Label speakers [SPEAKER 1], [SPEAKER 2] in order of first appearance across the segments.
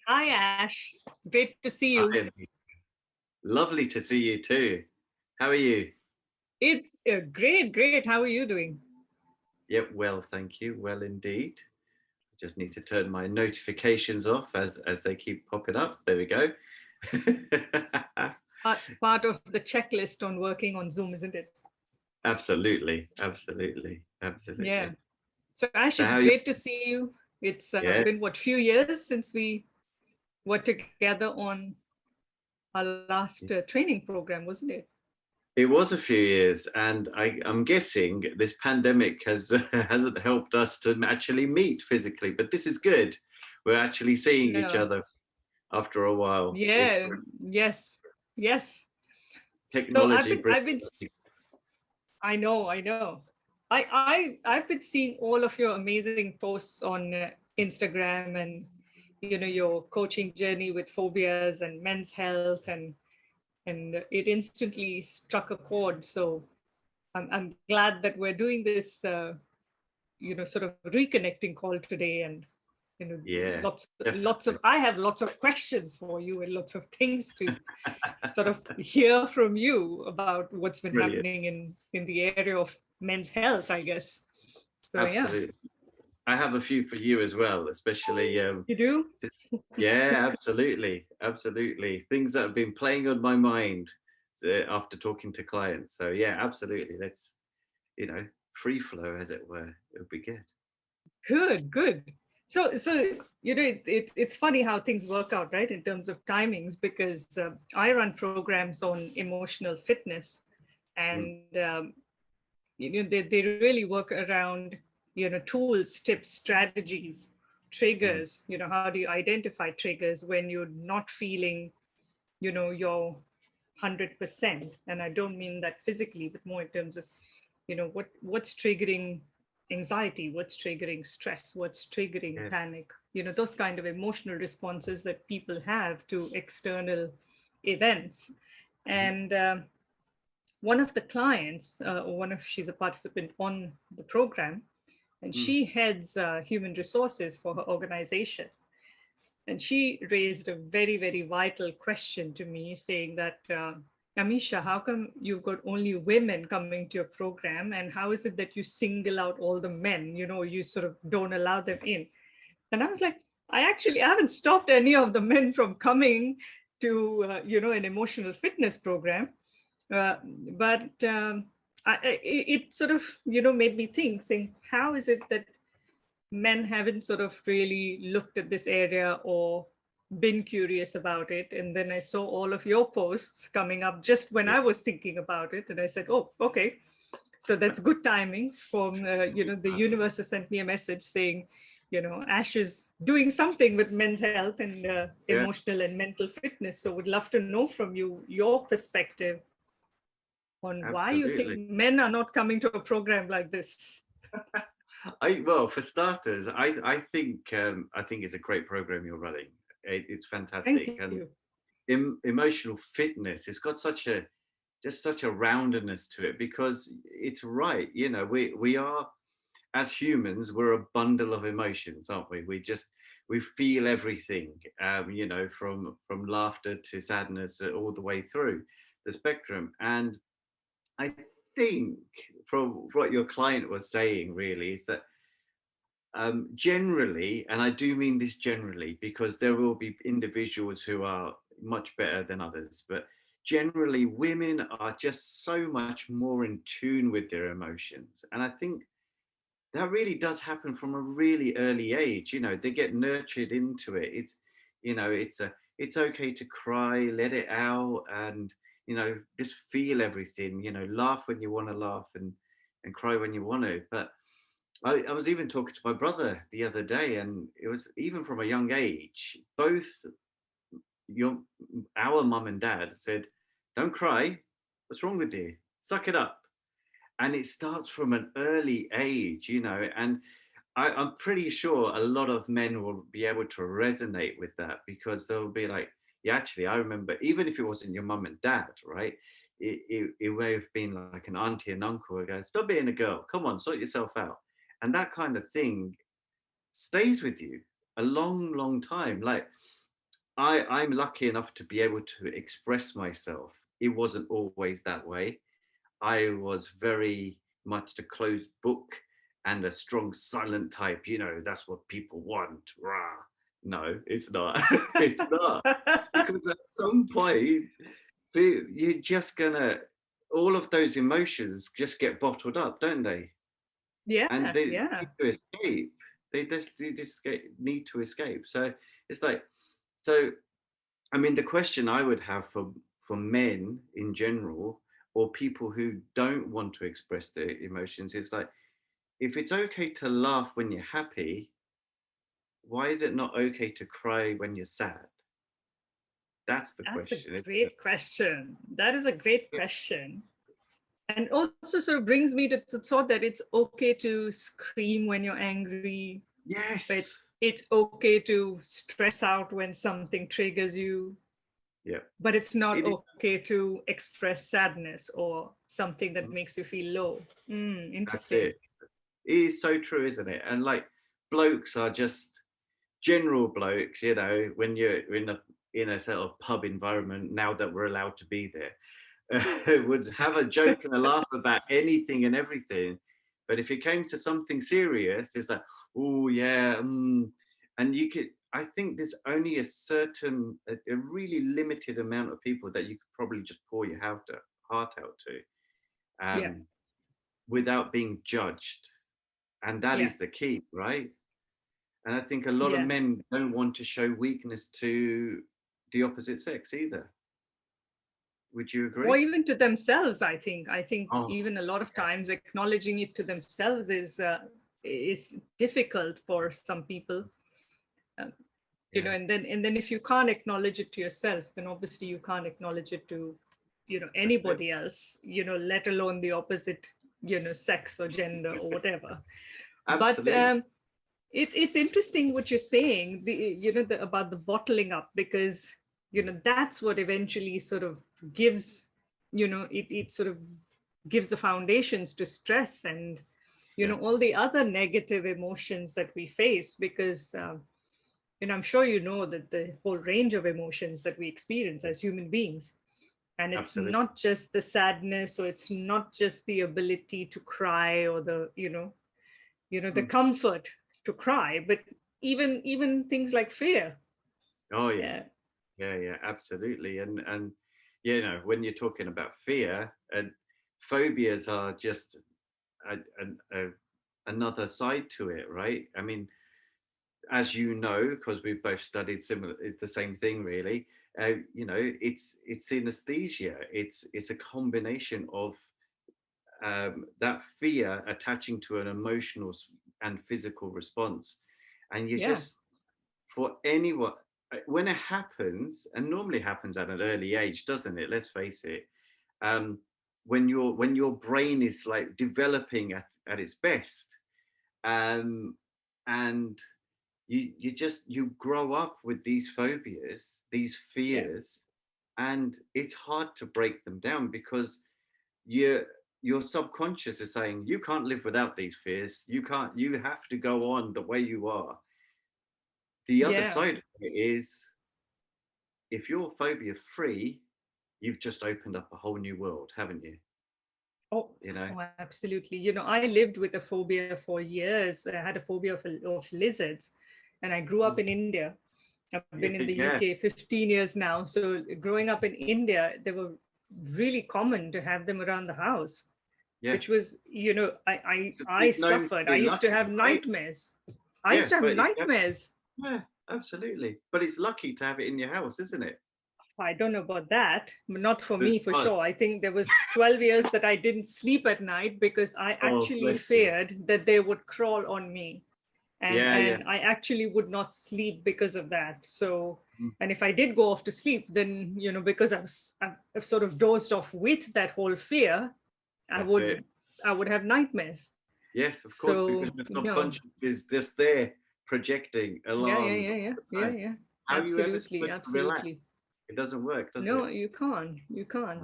[SPEAKER 1] Hi, Ash. It's great to see
[SPEAKER 2] Hi,
[SPEAKER 1] you.
[SPEAKER 2] Amy. Lovely to see you too. How are you?
[SPEAKER 1] It's great, great. How are you doing?
[SPEAKER 2] Yep, well, thank you. Well, indeed. I just need to turn my notifications off as they keep popping up. There we go.
[SPEAKER 1] Part of the checklist on working on Zoom, isn't it?
[SPEAKER 2] Absolutely, absolutely,
[SPEAKER 1] Yeah.
[SPEAKER 2] absolutely.
[SPEAKER 1] So, Ash,
[SPEAKER 2] So
[SPEAKER 1] it's
[SPEAKER 2] how you?
[SPEAKER 1] great to see you. It's
[SPEAKER 2] Yeah,
[SPEAKER 1] been what few years since we were together on our last training program, wasn't it?
[SPEAKER 2] it was a few years, and I'm guessing this pandemic has hasn't helped us to actually meet physically. But this is good. We're actually seeing each
[SPEAKER 1] Yeah.
[SPEAKER 2] other after a while. It's
[SPEAKER 1] Yeah.
[SPEAKER 2] great.
[SPEAKER 1] Yes. Yes. So
[SPEAKER 2] Technology brings.
[SPEAKER 1] I know. I've been seeing all of your amazing posts on Instagram and your coaching journey with phobias and men's health and it instantly struck a chord. So I'm glad that we're doing this sort of reconnecting call today and
[SPEAKER 2] Yeah,
[SPEAKER 1] lots of
[SPEAKER 2] definitely.
[SPEAKER 1] I have lots of questions for you and lots of things to sort of hear from you about what's been
[SPEAKER 2] Brilliant.
[SPEAKER 1] happening in the area of men's health, I guess. So yeah,
[SPEAKER 2] Absolutely. I have a few for you as well, especially.
[SPEAKER 1] you do.
[SPEAKER 2] t- Yeah, absolutely. Absolutely. Things that have been playing on my mind after talking to clients. So, yeah, absolutely. Let's, you know, free flow, as it were. It would be good.
[SPEAKER 1] Good, good. So it's funny how things work out, right, in terms of timings, because I run programs on emotional fitness,
[SPEAKER 2] Mm,
[SPEAKER 1] and they really work around tools, tips, strategies,
[SPEAKER 2] mm,
[SPEAKER 1] triggers. How do you identify triggers when you're not feeling your 100%? And I don't mean that physically, but more in terms of what's triggering anxiety, what's triggering stress, what's triggering
[SPEAKER 2] yeah.
[SPEAKER 1] panic, those kind of emotional responses that people have to external events.
[SPEAKER 2] Mhm,
[SPEAKER 1] And one of the clients, she's a participant on the program, and
[SPEAKER 2] mm,
[SPEAKER 1] she heads human resources for her organization. And she raised a very, very vital question to me, saying that, Amisha, how come you've got only women coming to your program? And how is it that you single out all the men? You sort of don't allow them in. And I was like, I haven't stopped any of the men from coming to, an emotional fitness program. Uh, but it sort of, made me think, saying, how is it that men haven't sort of really looked at this area or been curious about it? And then I saw all of your posts coming up just when
[SPEAKER 2] yeah.
[SPEAKER 1] I was thinking about it, and I said, oh, okay, so that's good timing. From the universe has sent me a message saying, Ash is doing something with men's health and
[SPEAKER 2] Yeah,
[SPEAKER 1] emotional and mental fitness. So would love to know from you your perspective on why you think
[SPEAKER 2] absolutely.
[SPEAKER 1] men are not coming to a program like this.
[SPEAKER 2] Well, for starters, I think it's a great program you're running. It's
[SPEAKER 1] Thank
[SPEAKER 2] fantastic,
[SPEAKER 1] you.
[SPEAKER 2] and emotional fitness. It's got such a just such a roundedness to it because it's right. You know, we are as humans, we're a bundle of emotions, aren't we? We feel everything. You know, from laughter to sadness, all the way through the spectrum. And I think from what your client was saying, really, is that generally, and I do mean this generally, because there will be individuals who are much better than others, but generally, women are just so much more in tune with their emotions. And I think that really does happen from a really early age. You know, they get nurtured into it. It's okay to cry, let it out, and just feel everything. You know, laugh when you want to laugh, and cry when you want to. But I was even talking to my brother the other day, and it was even from a young age. Both your our mum and dad said, "Don't cry. What's wrong with you? Suck it up." And it starts from an early age, and I'm pretty sure a lot of men will be able to resonate with that because they'll be like, yeah, actually, I remember, even if it wasn't your mum and dad, right? It may have been like an auntie and uncle who goes, stop being a girl, come on, sort yourself out. And that kind of thing stays with you. a long time. Like I'm lucky enough to be able to express myself. It wasn't always that way. I was very much the closed book and a strong silent type. You know, that's what people want. Rah. No, it's not. It's not. Because at some point, you're just gonna, all of those emotions just get bottled up, don't they? And
[SPEAKER 1] Yeah,
[SPEAKER 2] they
[SPEAKER 1] yeah.
[SPEAKER 2] need to escape. Need to escape. So it's like, so I mean, the question I would have for men in general, or people who don't want to express their emotions, is like, if it's okay to laugh when you're happy, why is it not okay to cry when you're sad? That's the
[SPEAKER 1] That's a
[SPEAKER 2] question, isn't it?
[SPEAKER 1] great question. That is a great question. And also sort of brings me to the thought that it's okay to scream when you're angry, but
[SPEAKER 2] Yes.
[SPEAKER 1] it's okay to stress out when something triggers you,
[SPEAKER 2] Yeah.
[SPEAKER 1] but it's not
[SPEAKER 2] It is.
[SPEAKER 1] okay to express sadness or something that
[SPEAKER 2] Mhm.
[SPEAKER 1] makes you feel low.
[SPEAKER 2] That's
[SPEAKER 1] Interesting.
[SPEAKER 2] it. It is so true, isn't it? And like, blokes are just general blokes, you know, when you're in a sort of pub environment, now that we're allowed to be there, would have a joke and a laugh about anything and everything. But if it came to something serious, it's like, oh yeah, and you could. I think there's only a really limited amount of people that you could probably just pour your heart out to,
[SPEAKER 1] Yeah,
[SPEAKER 2] without being judged, and that
[SPEAKER 1] yeah,
[SPEAKER 2] is the key, right? And I think a lot of
[SPEAKER 1] yeah.
[SPEAKER 2] men don't want to show weakness to the opposite sex either. Would you
[SPEAKER 1] Or
[SPEAKER 2] agree?
[SPEAKER 1] even to themselves. I think
[SPEAKER 2] Oh,
[SPEAKER 1] even a lot of times acknowledging it to themselves is difficult for some people. Um,
[SPEAKER 2] yeah,
[SPEAKER 1] and then if you can't acknowledge it to yourself, then obviously you can't acknowledge it to
[SPEAKER 2] that's it.
[SPEAKER 1] anybody else, let alone the opposite sex or gender or whatever. But
[SPEAKER 2] Absolutely.
[SPEAKER 1] it's interesting what you're saying, about the bottling up, because that's what eventually sort of gives, it sort of gives the foundations to stress and
[SPEAKER 2] Yeah,
[SPEAKER 1] all the other negative emotions that we face, because I'm sure you know that the whole range of emotions that we experience as human beings, and it's
[SPEAKER 2] absolutely.
[SPEAKER 1] not just the sadness, or it's not just the ability to cry, or the the
[SPEAKER 2] Mm.
[SPEAKER 1] comfort to cry, but even things like fear.
[SPEAKER 2] Oh yeah,
[SPEAKER 1] Yeah,
[SPEAKER 2] yeah, absolutely. And you know, when you're talking about fear, and phobias are just another side to it, right? I mean, as you know, because we've both studied similar, it's the same thing, really. You know, it's synesthesia. It's a combination of that fear attaching to an emotional and physical response, and you
[SPEAKER 1] yeah,
[SPEAKER 2] just, for anyone, when it happens, and normally happens at an early age, doesn't it? Let's face it. Um, when your brain is like developing at its best, um, and you grow up with these phobias, these
[SPEAKER 1] yeah,
[SPEAKER 2] fears, and it's hard to break them down because your your subconscious is saying you can't live without these fears. You have to go on the way you are. The other
[SPEAKER 1] yeah.
[SPEAKER 2] side of it is, if you're phobia free, you've just opened up a whole new world, haven't you?
[SPEAKER 1] Oh,
[SPEAKER 2] You know?
[SPEAKER 1] oh, absolutely. I lived with a phobia for years. I had a phobia of lizards, and I grew up
[SPEAKER 2] Mm.
[SPEAKER 1] in India. I've been in the
[SPEAKER 2] Yeah,
[SPEAKER 1] UK 15 years now. So growing up in India, they were really common to have them around the house,
[SPEAKER 2] yeah.
[SPEAKER 1] which was, I
[SPEAKER 2] It's known to
[SPEAKER 1] suffered. I
[SPEAKER 2] be
[SPEAKER 1] used to
[SPEAKER 2] lucky,
[SPEAKER 1] have
[SPEAKER 2] right?
[SPEAKER 1] nightmares. I used
[SPEAKER 2] Yeah,
[SPEAKER 1] to have
[SPEAKER 2] but if you
[SPEAKER 1] nightmares.
[SPEAKER 2] yeah, absolutely. But it's lucky to have it in your house, isn't it?
[SPEAKER 1] I don't know about that, but not for
[SPEAKER 2] The-
[SPEAKER 1] me, for
[SPEAKER 2] oh,
[SPEAKER 1] sure. I think there was 12 years that I didn't sleep at night because I
[SPEAKER 2] oh,
[SPEAKER 1] actually
[SPEAKER 2] bless you.
[SPEAKER 1] feared that they would crawl on me. And
[SPEAKER 2] Yeah, yeah.
[SPEAKER 1] and I actually would not sleep because of that. So,
[SPEAKER 2] Mm,
[SPEAKER 1] and if I did go off to sleep, then, because I've sort of dozed off with that whole fear, I
[SPEAKER 2] that's
[SPEAKER 1] would
[SPEAKER 2] it.
[SPEAKER 1] I would have nightmares.
[SPEAKER 2] Yes, of course, because
[SPEAKER 1] So,
[SPEAKER 2] your subconscious is just there projecting
[SPEAKER 1] yeah, yeah,
[SPEAKER 2] alarms
[SPEAKER 1] yeah,
[SPEAKER 2] all
[SPEAKER 1] yeah,
[SPEAKER 2] the
[SPEAKER 1] yeah,
[SPEAKER 2] time.
[SPEAKER 1] yeah.
[SPEAKER 2] How are you ever
[SPEAKER 1] Absolutely,
[SPEAKER 2] supposed to relax?
[SPEAKER 1] absolutely.
[SPEAKER 2] It doesn't work, does
[SPEAKER 1] No,
[SPEAKER 2] it?
[SPEAKER 1] you can't. You can't.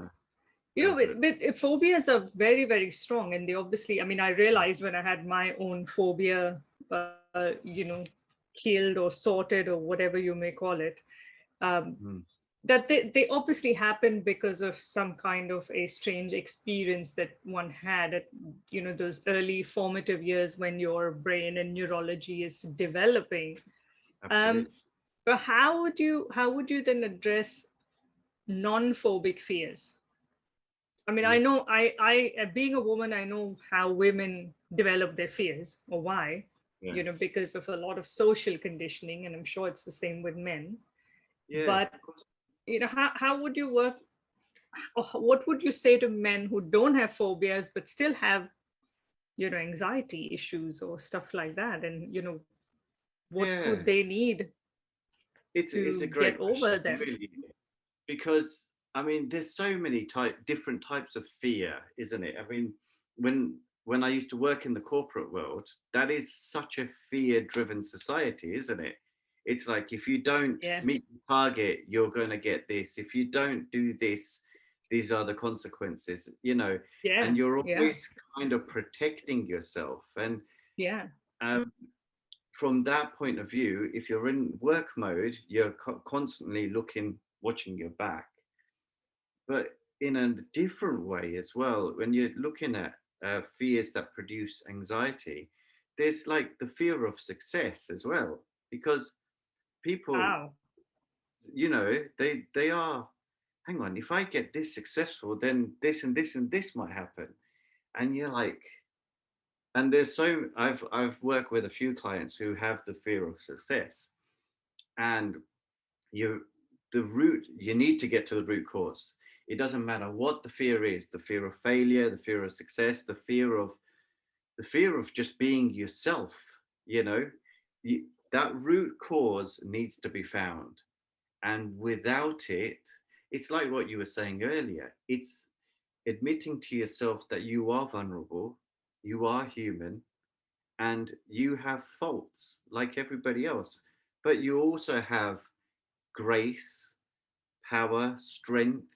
[SPEAKER 2] No,
[SPEAKER 1] But,
[SPEAKER 2] does it?
[SPEAKER 1] phobias are very, very strong. And they obviously, I mean, I realized when I had my own phobia, uh, you know, healed or sorted or whatever you may call it, um,
[SPEAKER 2] Mm,
[SPEAKER 1] that they obviously happen because of some kind of a strange experience that one had at, those early formative years when your brain and neurology is developing. um,
[SPEAKER 2] absolutely.
[SPEAKER 1] but how would you then address non-phobic fears? I mean, I
[SPEAKER 2] Yeah.
[SPEAKER 1] know, I being a woman, I know how women develop their fears, or why,
[SPEAKER 2] Yeah.
[SPEAKER 1] because of a lot of social conditioning, and I'm sure it's the same with men.
[SPEAKER 2] Yeah.
[SPEAKER 1] But
[SPEAKER 2] Of course.
[SPEAKER 1] how would you work, or what would you say to men who don't have phobias but still have, anxiety issues or stuff like that? And, what
[SPEAKER 2] Yeah.
[SPEAKER 1] would they need
[SPEAKER 2] It's a
[SPEAKER 1] to
[SPEAKER 2] great
[SPEAKER 1] get
[SPEAKER 2] question,
[SPEAKER 1] over them?
[SPEAKER 2] really, because I mean, there's so many different types of fear, isn't it? I mean, when I used to work in the corporate world, that is such a fear-driven society, isn't it? It's like if you don't
[SPEAKER 1] Yeah,
[SPEAKER 2] meet the target, you're going to get this. If you don't do this, these are the consequences,
[SPEAKER 1] yeah,
[SPEAKER 2] and you're
[SPEAKER 1] yeah,
[SPEAKER 2] always kind of protecting yourself. And
[SPEAKER 1] yeah.
[SPEAKER 2] um, from that point of view, if you're in work mode, you're constantly watching your back. But in a different way as well, when you're looking at fears that produce anxiety, there's like the fear of success as well, because people,
[SPEAKER 1] Wow.
[SPEAKER 2] they are, hang on, if I get this successful, then this and this and this might happen. And you're like, and I've worked with a few clients who have the fear of success, and you the root you need to get to the root cause. It doesn't matter what the fear is, the fear of failure, the fear of success, the fear of just being yourself. you know you, that root cause needs to be found, and without it, it's like what you were saying earlier. It's admitting to yourself that you are vulnerable, you are human, and you have faults like everybody else, but you also have grace, power, strength,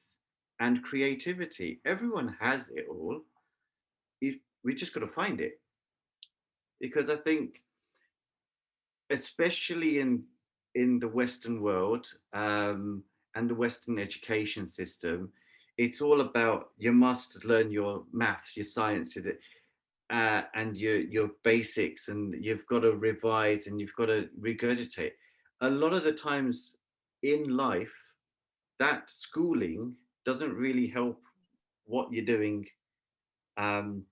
[SPEAKER 2] and creativity. Everyone has it all. We just got to find it, because I think, especially in the Western world, and the Western education system, it's all about you must learn your maths, your science, and your basics, and you've got to revise and you've got to regurgitate. A lot of the times in life, that schooling doesn't really help what you're doing, um,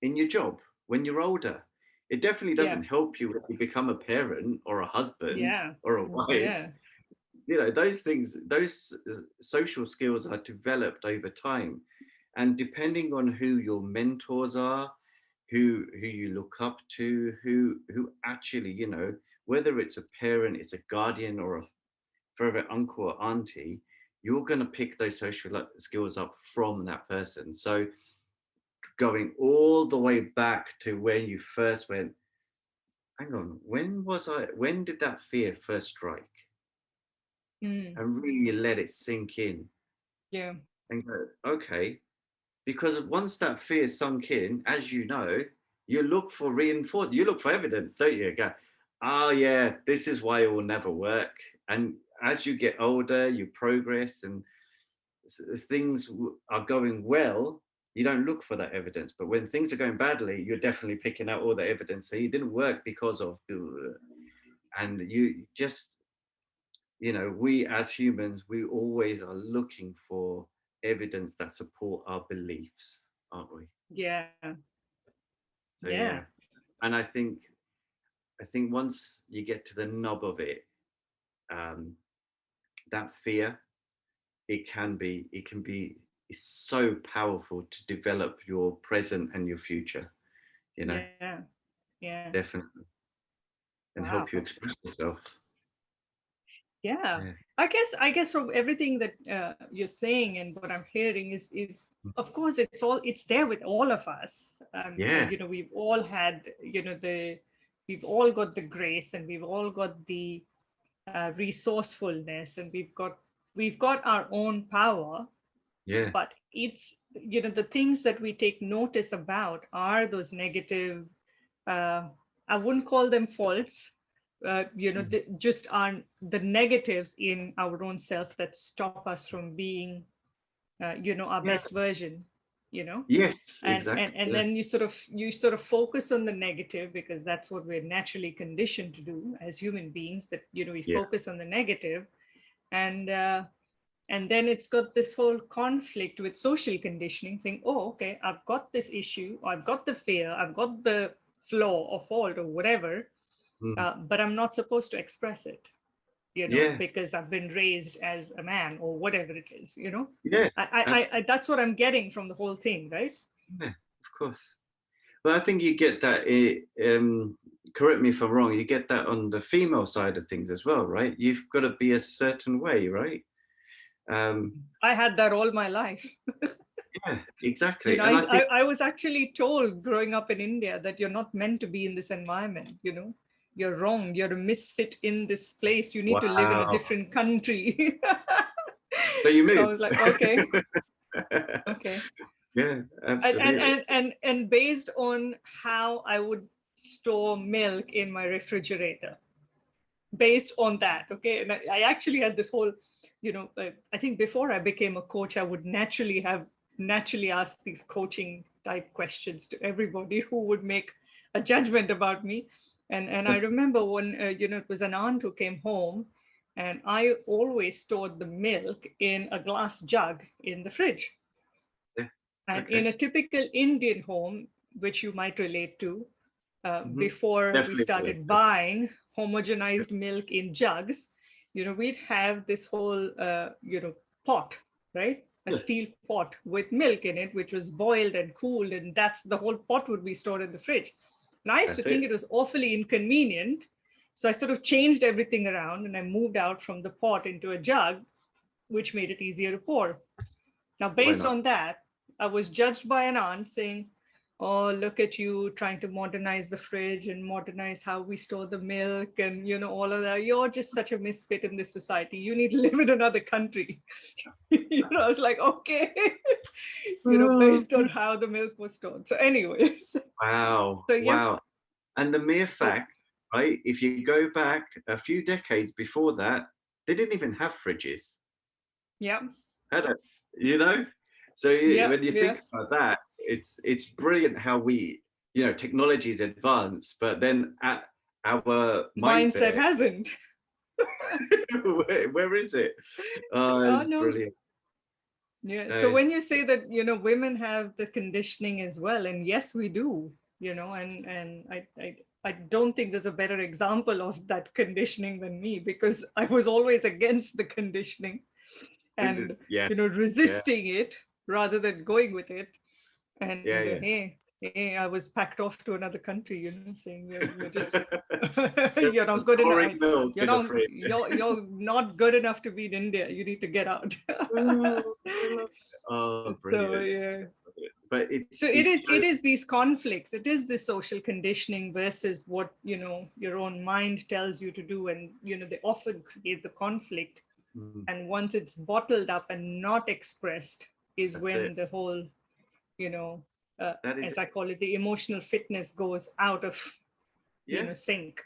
[SPEAKER 2] in your job when you're older. It definitely
[SPEAKER 1] Yeah,
[SPEAKER 2] doesn't help you when you become a parent or a husband
[SPEAKER 1] yeah,
[SPEAKER 2] or a wife.
[SPEAKER 1] yeah,
[SPEAKER 2] Those things, those social skills are developed over time. And depending on who your mentors are, who you look up to, who actually, whether it's a parent, it's a guardian, or a favorite uncle or auntie, you're going to pick those social skills up from that person. So going all the way back to when you first went, hang on, when did that fear first strike?
[SPEAKER 1] mm,
[SPEAKER 2] And really let it sink in
[SPEAKER 1] yeah,
[SPEAKER 2] and go, okay. Because once that fear sunk in, as you know, you look for reinforcement, you look for evidence, don't you? Go, oh yeah, this is why it will never work. And as you get older, you progress, and things are going well, you don't look for that evidence. But when things are going badly, you're definitely picking out all the evidence. So you didn't work because of, and you just, we as humans, we always are looking for evidence that support our beliefs, aren't we?
[SPEAKER 1] yeah,
[SPEAKER 2] So
[SPEAKER 1] yeah,
[SPEAKER 2] yeah, and I think once you get to the nub of it, um, that fear, it can be it's so powerful to develop your present and your future. You know,
[SPEAKER 1] yeah, yeah.
[SPEAKER 2] definitely, and help you
[SPEAKER 1] Wow.
[SPEAKER 2] express yourself.
[SPEAKER 1] Yeah.
[SPEAKER 2] Yeah,
[SPEAKER 1] I guess from everything that you're saying and what I'm hearing is, of course, it's there with all of us. And
[SPEAKER 2] yeah,
[SPEAKER 1] we've all had, we've all got the grace, and we've all got the resourcefulness, and we've got our own power.
[SPEAKER 2] yeah,
[SPEAKER 1] But it's, the things that we take notice about are those negative, uh, I wouldn't call them faults, just aren't the negatives in our own self that stop us from being, our
[SPEAKER 2] Yeah.
[SPEAKER 1] best version,
[SPEAKER 2] Yes,
[SPEAKER 1] and
[SPEAKER 2] exactly.
[SPEAKER 1] and
[SPEAKER 2] Yeah.
[SPEAKER 1] then you sort of focus on the negative because that's what we're naturally conditioned to do as human beings, that we
[SPEAKER 2] Yeah.
[SPEAKER 1] focus on the negative. And uh, and then it's got this whole conflict with social conditioning, saying, oh, okay, I've got this issue, I've got the fear, I've got the flaw or fault or whatever,
[SPEAKER 2] Mm.
[SPEAKER 1] but I'm not supposed to express it,
[SPEAKER 2] Yeah.
[SPEAKER 1] because I've been raised as a man or whatever it is.
[SPEAKER 2] Yeah.
[SPEAKER 1] That's what I'm getting from the whole thing, right?
[SPEAKER 2] Yeah, of course. But I think you get that, correct me if I'm wrong, you get that on the female side of things as well, right? You've got to be a certain way, right? Um,
[SPEAKER 1] I had that all my life.
[SPEAKER 2] yeah, exactly. And
[SPEAKER 1] I,
[SPEAKER 2] I
[SPEAKER 1] I
[SPEAKER 2] think,
[SPEAKER 1] I was actually told growing up in India that you're not meant to be in this environment. You're wrong. You're a misfit in this place. You need to live in a
[SPEAKER 2] wow.
[SPEAKER 1] different country.
[SPEAKER 2] So you
[SPEAKER 1] So I
[SPEAKER 2] moved.
[SPEAKER 1] was like, okay, okay.
[SPEAKER 2] Yeah,
[SPEAKER 1] and and
[SPEAKER 2] absolutely.
[SPEAKER 1] and and, and based on how I would store milk in my refrigerator, based on that, okay. And I actually had this whole, I think before I became a coach, I would naturally ask these coaching type questions to everybody who would make a judgment about me. And I remember when it was an aunt who came home, and I always stored the milk in a glass jug in the fridge.
[SPEAKER 2] Yeah.
[SPEAKER 1] And in
[SPEAKER 2] Okay.
[SPEAKER 1] a typical Indian home, which you might relate to,
[SPEAKER 2] Hmm.
[SPEAKER 1] before we
[SPEAKER 2] Definitely.
[SPEAKER 1] started buying homogenized milk in jugs, we'd have this whole, pot, right? A
[SPEAKER 2] Yeah,
[SPEAKER 1] steel pot with milk in it, which was boiled and cooled, and that's the whole pot would be stored in the fridge. And I used to
[SPEAKER 2] that's
[SPEAKER 1] think
[SPEAKER 2] it.
[SPEAKER 1] it was awfully inconvenient. So I sort of changed everything around and I moved out from the pot into a jug, which made it easier to pour. Now,
[SPEAKER 2] Why
[SPEAKER 1] based
[SPEAKER 2] not?
[SPEAKER 1] on that, I was judged by an aunt saying, oh, look at you trying to modernize the fridge and modernize how we store the milk and, all of that. You're just such a misfit in this society. You need to live in another country. I was like, okay,
[SPEAKER 2] Oh,
[SPEAKER 1] based on how the milk was stored. So, anyways,
[SPEAKER 2] wow.
[SPEAKER 1] so yeah.
[SPEAKER 2] Wow. And the mere
[SPEAKER 1] So,
[SPEAKER 2] fact, right, if you go back a few decades before that, they didn't even have fridges.
[SPEAKER 1] yeah,
[SPEAKER 2] Had it, you know? So
[SPEAKER 1] yeah,
[SPEAKER 2] when you
[SPEAKER 1] yeah.
[SPEAKER 2] think about that, it's brilliant how we, technology is advanced, but then our
[SPEAKER 1] Mindset
[SPEAKER 2] mindset,
[SPEAKER 1] hasn't.
[SPEAKER 2] where is it? Oh,
[SPEAKER 1] Oh,
[SPEAKER 2] it's
[SPEAKER 1] no.
[SPEAKER 2] brilliant.
[SPEAKER 1] Yeah.
[SPEAKER 2] No,
[SPEAKER 1] So when you say that, women have the conditioning as well, and yes, we do, and I don't think there's a better example of that conditioning than me, because I was always against the conditioning and,
[SPEAKER 2] yeah, yeah,
[SPEAKER 1] resisting it rather than going with it.
[SPEAKER 2] yeah,
[SPEAKER 1] And
[SPEAKER 2] yeah.
[SPEAKER 1] hey, I was packed off to another country, saying you're just you're
[SPEAKER 2] Just
[SPEAKER 1] not good enough.
[SPEAKER 2] storing milk
[SPEAKER 1] You're
[SPEAKER 2] in a
[SPEAKER 1] not
[SPEAKER 2] fridge.
[SPEAKER 1] you're not good enough to be in India. You need to get out.
[SPEAKER 2] Oh, I love it. Oh,
[SPEAKER 1] So
[SPEAKER 2] brilliant.
[SPEAKER 1] yeah.
[SPEAKER 2] But
[SPEAKER 1] So it is these conflicts. It is the social conditioning versus what your own mind tells you to do, and they often create the conflict.
[SPEAKER 2] mm,
[SPEAKER 1] And once it's bottled up and not expressed, is
[SPEAKER 2] that's it.
[SPEAKER 1] when the whole, you know,
[SPEAKER 2] That is
[SPEAKER 1] as
[SPEAKER 2] it.
[SPEAKER 1] I call it, the emotional fitness goes out of
[SPEAKER 2] Yeah,
[SPEAKER 1] sync.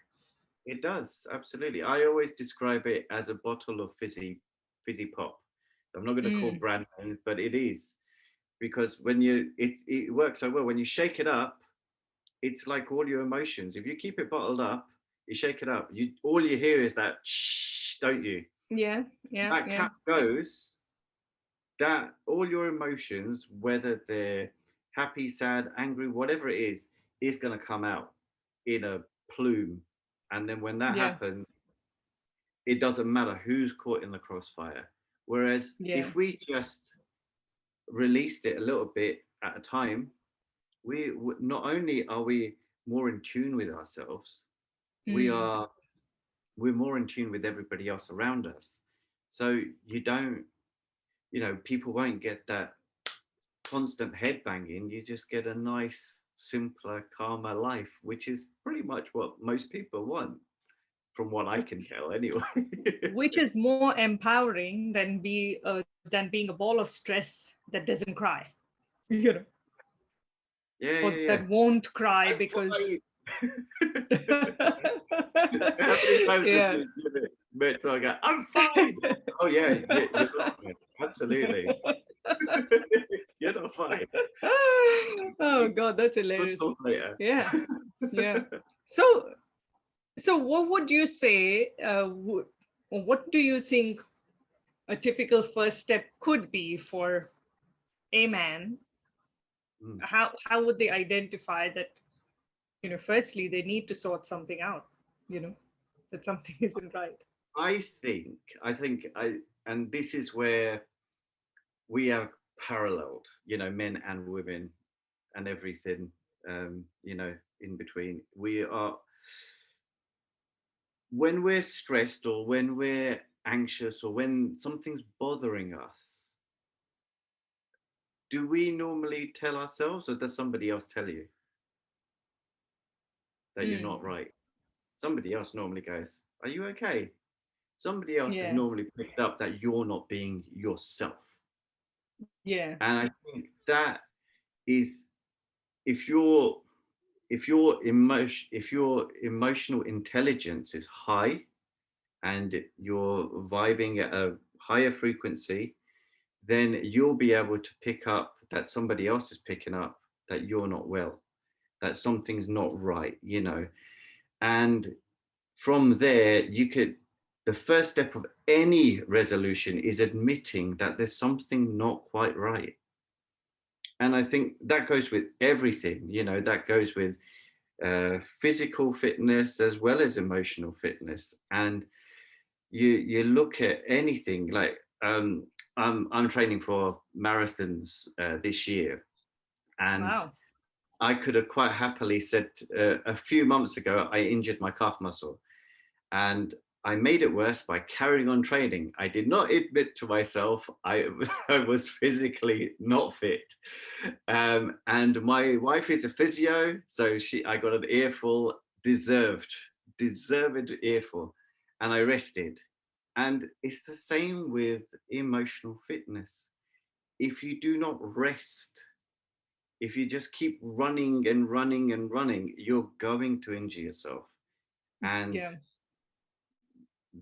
[SPEAKER 2] it does. Absolutely. I always describe it as a bottle of fizzy pop. I'm not going to call
[SPEAKER 1] Mm,
[SPEAKER 2] brand names, but it is because when it works so well. When you shake it up, it's like all your emotions. If you keep it bottled up, you shake it up. All you hear is that shh, don't you?
[SPEAKER 1] yeah, yeah,
[SPEAKER 2] That
[SPEAKER 1] yeah,
[SPEAKER 2] cap goes, that all your emotions, whether they're happy, sad, angry, whatever it is going to come out in a plume. And then when that
[SPEAKER 1] yeah,
[SPEAKER 2] happens, it doesn't matter who's caught in the crossfire. Whereas
[SPEAKER 1] yeah.
[SPEAKER 2] if we just released it a little bit at a time, not only are we more in tune with ourselves, we
[SPEAKER 1] Mm,
[SPEAKER 2] are we're more in tune with everybody else around us. So people won't get that constant head banging. You just get a nice, simpler, calmer life, which is pretty much what most people want, from what I can tell, anyway.
[SPEAKER 1] which is more empowering than being a ball of stress that doesn't cry, you know,
[SPEAKER 2] Yeah,
[SPEAKER 1] or
[SPEAKER 2] yeah, yeah.
[SPEAKER 1] that won't cry
[SPEAKER 2] I'm
[SPEAKER 1] because
[SPEAKER 2] fine. How many times have
[SPEAKER 1] Yeah.
[SPEAKER 2] you met someone go, I'm fine? Oh yeah, you're not fine. Absolutely. You're not fine.
[SPEAKER 1] Oh God, that's
[SPEAKER 2] We'll
[SPEAKER 1] hilarious.
[SPEAKER 2] talk later.
[SPEAKER 1] Yeah, yeah. So, so what would you say? What do you think a typical first step could be for a man?
[SPEAKER 2] Mm.
[SPEAKER 1] How would they identify that? Firstly, they need to sort something out. That something isn't right.
[SPEAKER 2] I think, and this is where we are paralleled, men and women and everything, in between. We are, when we're stressed or when we're anxious or when something's bothering us, do we normally tell ourselves or does somebody else tell you that you're not
[SPEAKER 1] Mm,
[SPEAKER 2] right? Somebody else normally goes, are you okay? Somebody else has
[SPEAKER 1] yeah,
[SPEAKER 2] normally picked up that you're not being yourself.
[SPEAKER 1] yeah,
[SPEAKER 2] And I think that is, if your if your emotional intelligence is high and you're vibing at a higher frequency, then you'll be able to pick up that somebody else is picking up that you're not well, that something's not right, and from there the first step of any resolution is admitting that there's something not quite right. And I think that goes with everything, that goes with physical fitness as well as emotional fitness. And you look at anything like, I'm training for marathons this year, and
[SPEAKER 1] wow,
[SPEAKER 2] I could have quite happily said a few months ago I injured my calf muscle, and I made it worse by carrying on training. I did not admit to myself I, I was physically not fit. And my wife is a physio, so I got an earful, deserved earful, and I rested. And it's the same with emotional fitness. If you do not rest, if you just keep running and running and running, you're going to injure yourself. And
[SPEAKER 1] yeah,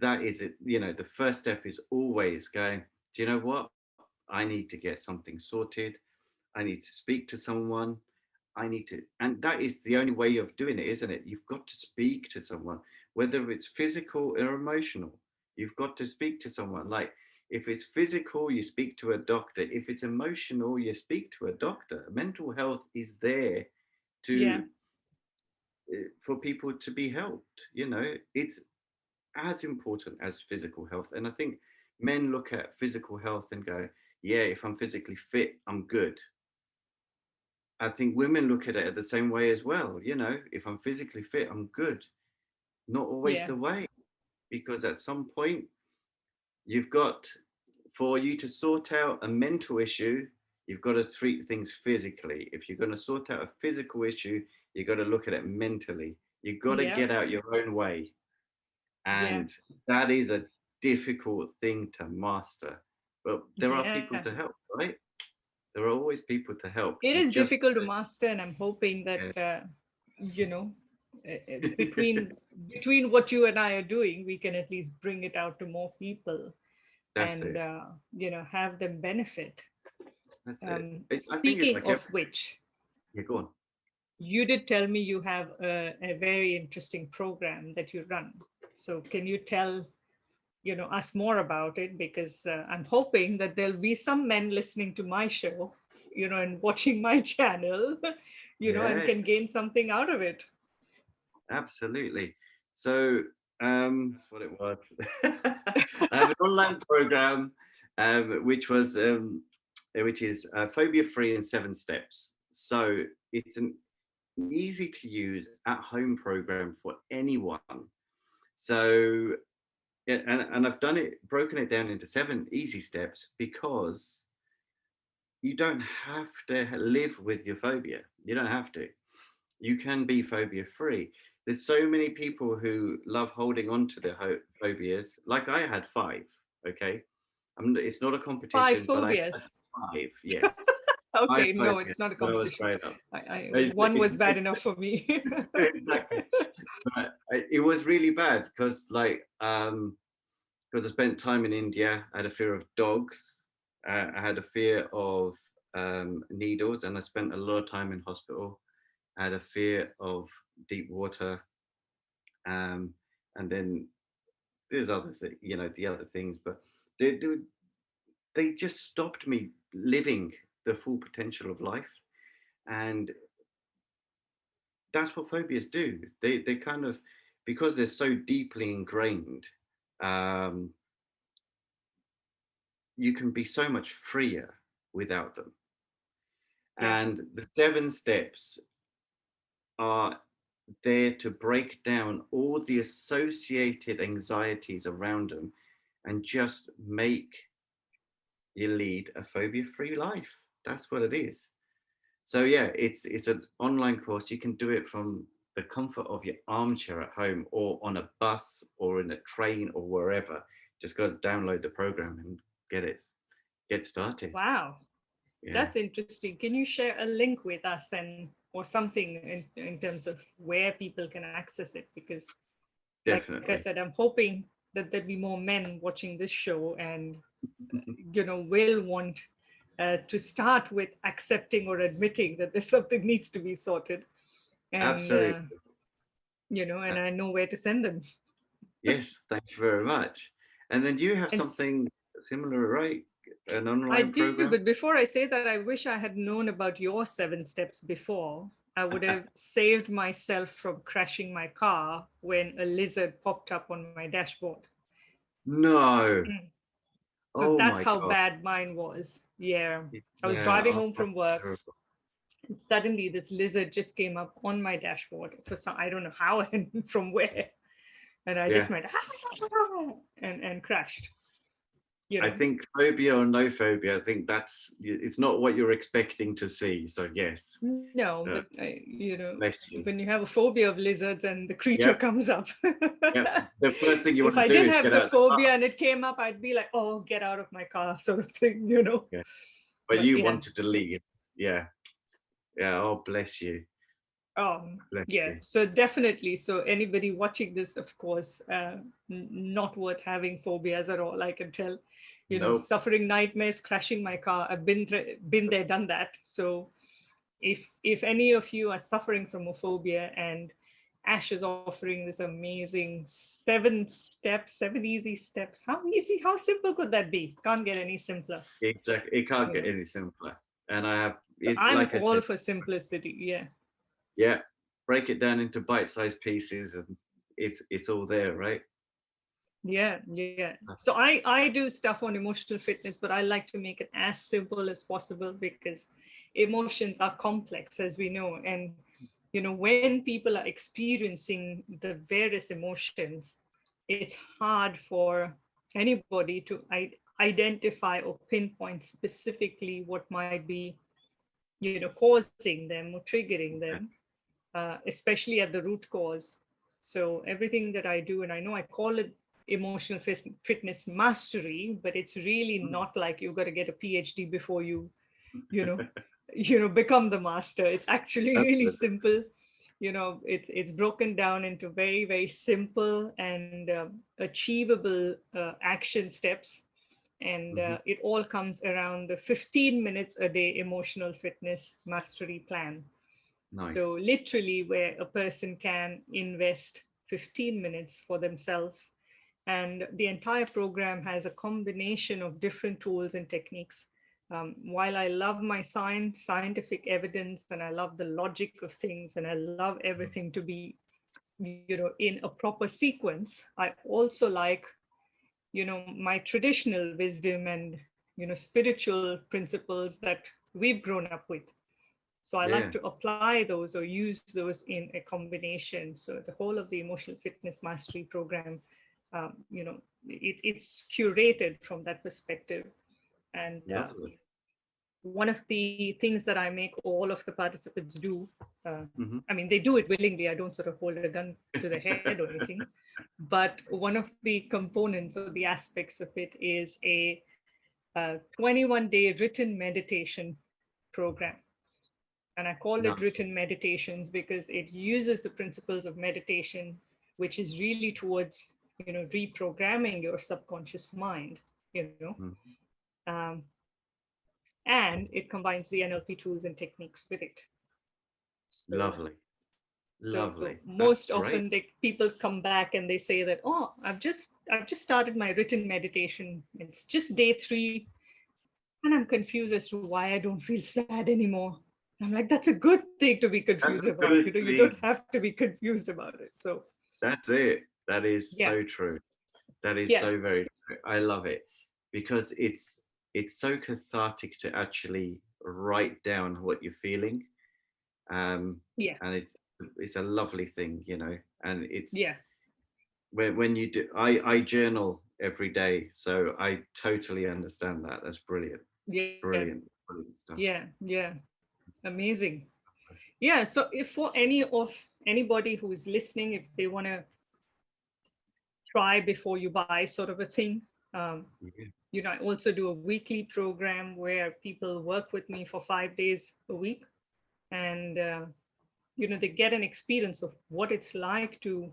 [SPEAKER 2] that is it. The first step is always going, do you know what? I need to get something sorted. I need to speak to someone. I need to, and that is the only way of doing it, isn't it? You've got to speak to someone, whether it's physical or emotional. You've got to speak to someone. Like, if it's physical, you speak to a doctor. If it's emotional, you speak to a doctor. Mental health is there
[SPEAKER 1] yeah,
[SPEAKER 2] to for people to be helped. It's as important as physical health. And I think men look at physical health and go, yeah, if I'm physically fit, I'm good. I think women look at it the same way as well. If I'm physically fit, I'm good. Not always
[SPEAKER 1] yeah,
[SPEAKER 2] the way, because at some point, you've got, for you to sort out a mental issue, you've got to treat things physically. If you're going to sort out a physical issue, you've got to look at it mentally. You've got to
[SPEAKER 1] yeah,
[SPEAKER 2] get out your own way.
[SPEAKER 1] yeah,
[SPEAKER 2] And that is a difficult thing to master. But there are people
[SPEAKER 1] yeah.
[SPEAKER 2] to help, right? There are always people to help.
[SPEAKER 1] It
[SPEAKER 2] You
[SPEAKER 1] is
[SPEAKER 2] just,
[SPEAKER 1] difficult to master, and I'm hoping that
[SPEAKER 2] yeah,
[SPEAKER 1] you know, between what you and I are doing, we can at least bring it out to more people,
[SPEAKER 2] that's
[SPEAKER 1] and
[SPEAKER 2] it.
[SPEAKER 1] have them benefit.
[SPEAKER 2] That's it. I think it's
[SPEAKER 1] Speaking
[SPEAKER 2] like
[SPEAKER 1] of
[SPEAKER 2] every,
[SPEAKER 1] which,
[SPEAKER 2] yeah, go on.
[SPEAKER 1] you did tell me you have a very interesting program that you run. So can you tell us more about it? Because I'm hoping that there'll be some men listening to my show, and watching my channel, and
[SPEAKER 2] Yeah,
[SPEAKER 1] can gain something out of it.
[SPEAKER 2] absolutely. So that's what it was. I have an online program, which is phobia free in 7 steps. So it's an easy to use at home program for anyone. So yeah, and I've broken it down into 7 easy steps, because you don't have to live with your phobia. You don't have to. You can be phobia free. There's so many people who love holding on to their phobias. Like, I had 5. Okay, it's not a
[SPEAKER 1] Five
[SPEAKER 2] competition, but I had
[SPEAKER 1] phobias.
[SPEAKER 2] 5. Yes,
[SPEAKER 1] Okay, no,
[SPEAKER 2] phobia.
[SPEAKER 1] it's not a
[SPEAKER 2] That was
[SPEAKER 1] competition.
[SPEAKER 2] straight up.
[SPEAKER 1] One was bad enough for me.
[SPEAKER 2] Exactly. But it was really bad because, like, because I spent time in India, I had a fear of dogs. I had a fear of needles, and I spent a lot of time in hospital. I had a fear of deep water, um, and then there's other the other things, but they they just stopped me living the full potential of life, and that's what phobias do. They kind of, because they're so deeply ingrained, um, you can be so much freer without them.
[SPEAKER 1] Yeah.
[SPEAKER 2] And the 7 steps are there to break down all the associated anxieties around them and just make you lead a phobia-free life. That's what it is. So yeah, it's an online course. You can do it from the comfort of your armchair at home, or on a bus, or in a train, or wherever. Just got to download the program and get started.
[SPEAKER 1] Wow.
[SPEAKER 2] Yeah,
[SPEAKER 1] That's interesting. Can you share a link with us and or something in terms of where people can access it? Because like I said,
[SPEAKER 2] definitely.
[SPEAKER 1] I'm hoping that there'll be more men watching this show and will want to start with accepting or admitting that there's something needs to be sorted. And
[SPEAKER 2] Absolutely.
[SPEAKER 1] and I know where to send them.
[SPEAKER 2] Yes, thank you very much. And then you have
[SPEAKER 1] And
[SPEAKER 2] something similar, right? An
[SPEAKER 1] I
[SPEAKER 2] online
[SPEAKER 1] do,
[SPEAKER 2] program?
[SPEAKER 1] but before I say that, I wish I had known about your 7 steps before. I would have saved myself from crashing my car when a lizard popped up on my dashboard.
[SPEAKER 2] No.
[SPEAKER 1] Mm. So
[SPEAKER 2] Oh
[SPEAKER 1] that's
[SPEAKER 2] my
[SPEAKER 1] how
[SPEAKER 2] God.
[SPEAKER 1] bad mine was. Yeah. I was
[SPEAKER 2] Yeah,
[SPEAKER 1] driving
[SPEAKER 2] oh,
[SPEAKER 1] home
[SPEAKER 2] that's
[SPEAKER 1] from work.
[SPEAKER 2] terrible.
[SPEAKER 1] And suddenly, this lizard just came up on my dashboard for some, I don't know how and from where. And I just
[SPEAKER 2] Yeah.
[SPEAKER 1] went, and crashed, you
[SPEAKER 2] I
[SPEAKER 1] know.
[SPEAKER 2] think phobia or no phobia, I think it's not what you're expecting to see. So yes,
[SPEAKER 1] No,
[SPEAKER 2] uh,
[SPEAKER 1] but
[SPEAKER 2] bless you.
[SPEAKER 1] when you have a phobia of lizards and the creature
[SPEAKER 2] Yep,
[SPEAKER 1] comes up,
[SPEAKER 2] yep. The first thing you
[SPEAKER 1] if
[SPEAKER 2] want
[SPEAKER 1] I
[SPEAKER 2] to do
[SPEAKER 1] didn't
[SPEAKER 2] is
[SPEAKER 1] have
[SPEAKER 2] get
[SPEAKER 1] the
[SPEAKER 2] out of the car.
[SPEAKER 1] phobia and it came up, I'd be like, "Oh, get out of my car," sort of thing.
[SPEAKER 2] Yeah. But
[SPEAKER 1] But
[SPEAKER 2] you
[SPEAKER 1] yeah,
[SPEAKER 2] wanted to leave. Yeah. Yeah. Oh, bless you. Bless
[SPEAKER 1] yeah.
[SPEAKER 2] you.
[SPEAKER 1] So definitely, so anybody watching this, of course, not worth having phobias at all. I can tell,
[SPEAKER 2] Nope.
[SPEAKER 1] suffering nightmares, crashing my car. I've been there, done that. So if any of you are suffering from a phobia, and Ash is offering this amazing 7 steps, 7 easy steps. How simple could that be? Can't get any simpler.
[SPEAKER 2] Exactly. It can't
[SPEAKER 1] You
[SPEAKER 2] get
[SPEAKER 1] know,
[SPEAKER 2] any simpler. And I have it,
[SPEAKER 1] I'm
[SPEAKER 2] like I
[SPEAKER 1] all
[SPEAKER 2] said,
[SPEAKER 1] for simplicity. Yeah.
[SPEAKER 2] yeah, break it down into bite-sized pieces, and it's all there, right?
[SPEAKER 1] Yeah. So I do stuff on emotional fitness, but I like to make it as simple as possible because emotions are complex, as we know. And when people are experiencing the various emotions, it's hard for anybody to identify or pinpoint specifically what might be causing them or triggering
[SPEAKER 2] Okay.
[SPEAKER 1] them, especially at the root cause. So everything that I do, and I know I call it emotional fitness mastery, but it's really
[SPEAKER 2] Mm.
[SPEAKER 1] not like you've got to get a PhD before you know become the master. It's actually really
[SPEAKER 2] Absolutely.
[SPEAKER 1] simple. It's broken down into very, very simple and achievable action steps, and
[SPEAKER 2] Hmm.
[SPEAKER 1] it all comes around the 15 minutes a day emotional fitness mastery plan. So,
[SPEAKER 2] Nice.
[SPEAKER 1] literally, where a person can invest 15 minutes for themselves. And the entire program has a combination of different tools and techniques. While I love my scientific evidence, and I love the logic of things, and I love everything to be, in a proper sequence, I also like, my traditional wisdom and, spiritual principles that we've grown up with. So I like
[SPEAKER 2] Yeah.
[SPEAKER 1] to apply those or use those in a combination. So the whole of the emotional fitness mastery program, it's curated from that perspective. And
[SPEAKER 2] Lovely.
[SPEAKER 1] one of the things that I make all of the participants do,
[SPEAKER 2] Hmm.
[SPEAKER 1] I mean, they do it willingly. I don't sort of hold a gun to the head or anything. But one of the components or the aspects of it is a 21-day written meditation program. And I call it
[SPEAKER 2] Nice.
[SPEAKER 1] written meditations because it uses the principles of meditation, which is really towards, reprogramming your subconscious mind,
[SPEAKER 2] Mm.
[SPEAKER 1] um, and it combines the NLP tools and techniques with it. So,
[SPEAKER 2] Lovely.
[SPEAKER 1] so
[SPEAKER 2] Lovely. That's
[SPEAKER 1] most
[SPEAKER 2] great.
[SPEAKER 1] often people come back and they say that, oh, I've just started my written meditation. It's just day 3, and I'm confused as to why I don't feel sad anymore. I'm like, that's a good thing to be confused
[SPEAKER 2] That's a
[SPEAKER 1] about.
[SPEAKER 2] good
[SPEAKER 1] You don't
[SPEAKER 2] thing.
[SPEAKER 1] have to be confused about it. So
[SPEAKER 2] That's it. That is
[SPEAKER 1] yeah,
[SPEAKER 2] so true. That is
[SPEAKER 1] yeah,
[SPEAKER 2] so very true. I love it because it's so cathartic to actually write down what you're feeling. Um,
[SPEAKER 1] yeah,
[SPEAKER 2] and it's a lovely thing, and it's
[SPEAKER 1] yeah,
[SPEAKER 2] when you do I journal every day, so I totally understand that. That's brilliant.
[SPEAKER 1] yeah,
[SPEAKER 2] Brilliant, brilliant stuff.
[SPEAKER 1] yeah, yeah. Amazing. Yeah. So if for anybody who is listening, if they want to try before you buy sort of a thing, um,
[SPEAKER 2] Yeah.
[SPEAKER 1] I also do a weekly program where people work with me for 5 days a week, and they get an experience of what it's like to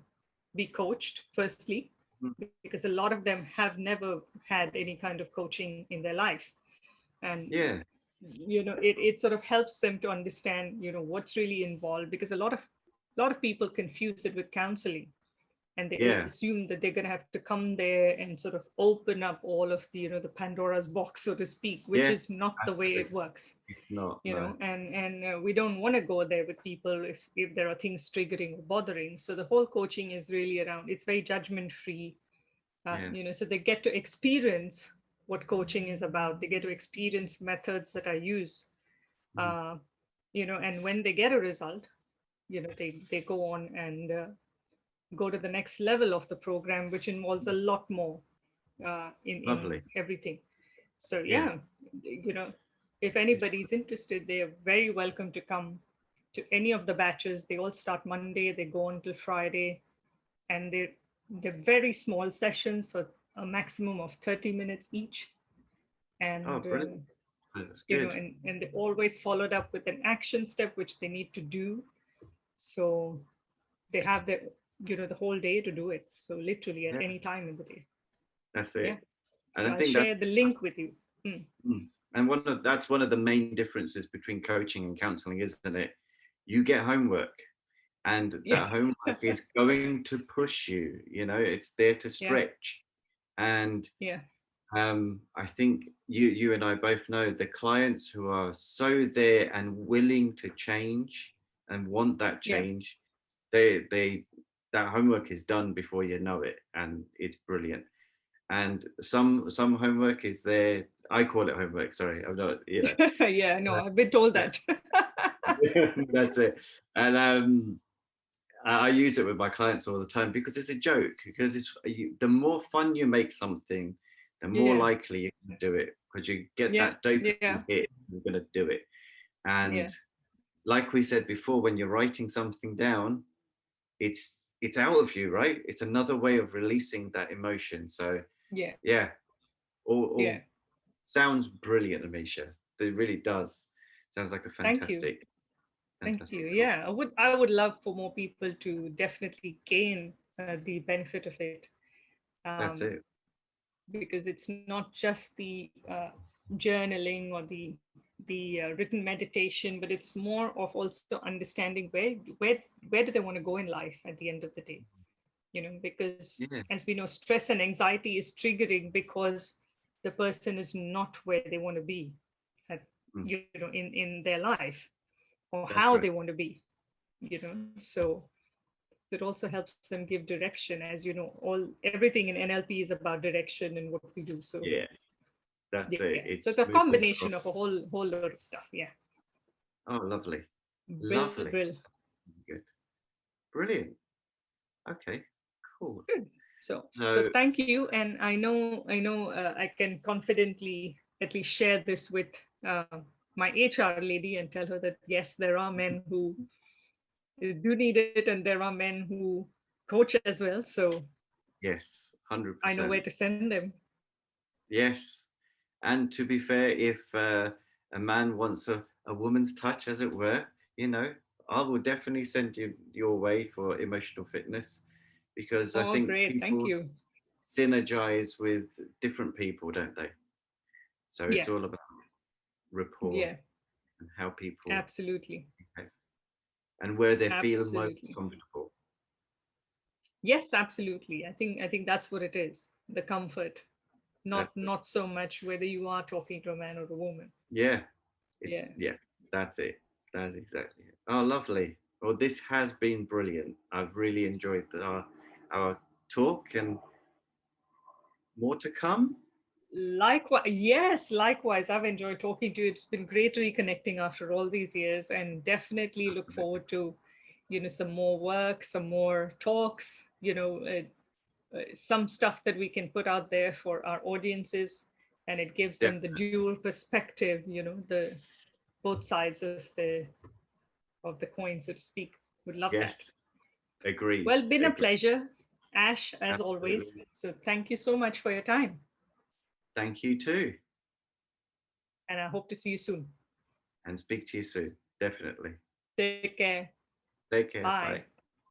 [SPEAKER 1] be coached firstly,
[SPEAKER 2] Mm.
[SPEAKER 1] because a lot of them have never had any kind of coaching in their life. And
[SPEAKER 2] Yeah.
[SPEAKER 1] it sort of helps them to understand what's really involved, because a lot of people confuse it with counseling, and they
[SPEAKER 2] Yeah.
[SPEAKER 1] assume that they're going to have to come there and sort of open up all of the Pandora's box, so to speak, which
[SPEAKER 2] Yes.
[SPEAKER 1] is not the way it
[SPEAKER 2] Absolutely.
[SPEAKER 1] works.
[SPEAKER 2] It's not. No.
[SPEAKER 1] And we don't want to go there with people if there are things triggering or bothering. So the whole coaching is really around, it's very judgment free.
[SPEAKER 2] Yeah.
[SPEAKER 1] So they get to experience what coaching is about. They get to experience methods that I use,
[SPEAKER 2] Mm.
[SPEAKER 1] uh, and when they get a result, they go on and go to the next level of the program, which involves a lot more in
[SPEAKER 2] Lovely.
[SPEAKER 1] everything. So
[SPEAKER 2] Yeah.
[SPEAKER 1] yeah, if
[SPEAKER 2] It's
[SPEAKER 1] anybody's interested, they are very welcome to come to any of the batches. They all start Monday, they go until Friday, and they're very small sessions for a maximum of 30 minutes each.
[SPEAKER 2] oh
[SPEAKER 1] And
[SPEAKER 2] brilliant. That's good.
[SPEAKER 1] and they always followed up with an action step which they need to do. So they have the whole day to do it. So literally at
[SPEAKER 2] Yeah.
[SPEAKER 1] any time in the day.
[SPEAKER 2] That's
[SPEAKER 1] Yeah.
[SPEAKER 2] it. And
[SPEAKER 1] So
[SPEAKER 2] I
[SPEAKER 1] I'll
[SPEAKER 2] think
[SPEAKER 1] share
[SPEAKER 2] that's
[SPEAKER 1] the link with you. Mm.
[SPEAKER 2] and that's one of the main differences between coaching and counseling, isn't it? You get homework, and
[SPEAKER 1] Yeah.
[SPEAKER 2] that homework is going to push you. It's there to
[SPEAKER 1] Yeah.
[SPEAKER 2] stretch. And
[SPEAKER 1] Yeah.
[SPEAKER 2] I think you and I both know the clients who are so there and willing to change and want that
[SPEAKER 1] Yeah.
[SPEAKER 2] change, they that homework is done before you know it, and it's brilliant. And some homework is there. I call it homework. Sorry, I'm not.
[SPEAKER 1] Yeah. No, I've been told that.
[SPEAKER 2] That's it. And I use it with my clients all the time because it's a joke. Because the more fun you make something, the more
[SPEAKER 1] Yeah.
[SPEAKER 2] likely you can do it because you get
[SPEAKER 1] Yeah.
[SPEAKER 2] that
[SPEAKER 1] Yeah.
[SPEAKER 2] dopamine hit. You're going to do it. And
[SPEAKER 1] Yeah.
[SPEAKER 2] like we said before, when you're writing something down, it's out of you, right? It's another way of releasing that emotion. So
[SPEAKER 1] Yeah.
[SPEAKER 2] yeah, all
[SPEAKER 1] Yeah.
[SPEAKER 2] sounds brilliant, Amisha. It really does. Sounds like a
[SPEAKER 1] Thank you.
[SPEAKER 2] fantastic,
[SPEAKER 1] Thank you.
[SPEAKER 2] fantastic course.
[SPEAKER 1] Yeah. I would love for more people to definitely gain the benefit of it.
[SPEAKER 2] That's
[SPEAKER 1] Um,
[SPEAKER 2] it.
[SPEAKER 1] because it's not just the journaling or the written meditation, but it's more of also understanding where do they want to go in life at the end of the day. Because
[SPEAKER 2] Yeah.
[SPEAKER 1] as we know, stress and anxiety is triggering because the person is not where they want to be at,
[SPEAKER 2] Mm,
[SPEAKER 1] in their life, or
[SPEAKER 2] that's
[SPEAKER 1] how
[SPEAKER 2] right.
[SPEAKER 1] they want to be. So it also helps them give direction. As you know, everything in NLP is about direction and what we do. So
[SPEAKER 2] Yeah, that's
[SPEAKER 1] yeah,
[SPEAKER 2] it.
[SPEAKER 1] so it's
[SPEAKER 2] It's
[SPEAKER 1] a
[SPEAKER 2] moving
[SPEAKER 1] combination
[SPEAKER 2] across.
[SPEAKER 1] of a whole lot of stuff. Yeah.
[SPEAKER 2] Oh, lovely.
[SPEAKER 1] Brill,
[SPEAKER 2] Lovely.
[SPEAKER 1] brill.
[SPEAKER 2] Good. Brilliant. Okay, cool.
[SPEAKER 1] Good. So
[SPEAKER 2] So,
[SPEAKER 1] thank you, and I know I can confidently at least share this with uh, my HR lady and tell her that yes, there are men who do need it, and there are men who coach as well. So
[SPEAKER 2] yes,
[SPEAKER 1] I know where
[SPEAKER 2] 100%.
[SPEAKER 1] to send them.
[SPEAKER 2] Yes. And to be fair, if a man wants a a woman's touch, as it were, you know, I will definitely send you your way for emotional fitness, because I
[SPEAKER 1] Oh,
[SPEAKER 2] think
[SPEAKER 1] great. Thank
[SPEAKER 2] people
[SPEAKER 1] you.
[SPEAKER 2] synergize with different people, don't they? So it's
[SPEAKER 1] Yeah.
[SPEAKER 2] all about rapport
[SPEAKER 1] Yeah.
[SPEAKER 2] and how people
[SPEAKER 1] Absolutely.
[SPEAKER 2] behave and where they feel most
[SPEAKER 1] Absolutely.
[SPEAKER 2] comfortable.
[SPEAKER 1] Yes, absolutely. I think that's what it is. The comfort. Not
[SPEAKER 2] That's it.
[SPEAKER 1] not so much whether you are talking to a man or a woman.
[SPEAKER 2] Yeah,
[SPEAKER 1] Yeah.
[SPEAKER 2] yeah, that's it. That's exactly it. Oh, lovely. Well, this has been brilliant. I've really enjoyed our talk, and more to come.
[SPEAKER 1] Likewise, yes, likewise. I've enjoyed talking to you. It's been great reconnecting after all these years, and definitely look
[SPEAKER 2] Absolutely.
[SPEAKER 1] forward to, some more work, some more talks, some stuff that we can put out there for our audiences, and it gives them the
[SPEAKER 2] Definitely.
[SPEAKER 1] dual perspective, the both sides of the coin, so to speak. Would love that.
[SPEAKER 2] Yes, agreed.
[SPEAKER 1] Well, been a
[SPEAKER 2] Agreed.
[SPEAKER 1] pleasure, Ash, as always.
[SPEAKER 2] Absolutely.
[SPEAKER 1] So thank you so much for your time,
[SPEAKER 2] Thank you too.
[SPEAKER 1] and I hope to see you soon.
[SPEAKER 2] And speak to you soon. Definitely.
[SPEAKER 1] Take care.
[SPEAKER 2] Take care.
[SPEAKER 1] Bye.
[SPEAKER 2] Bye.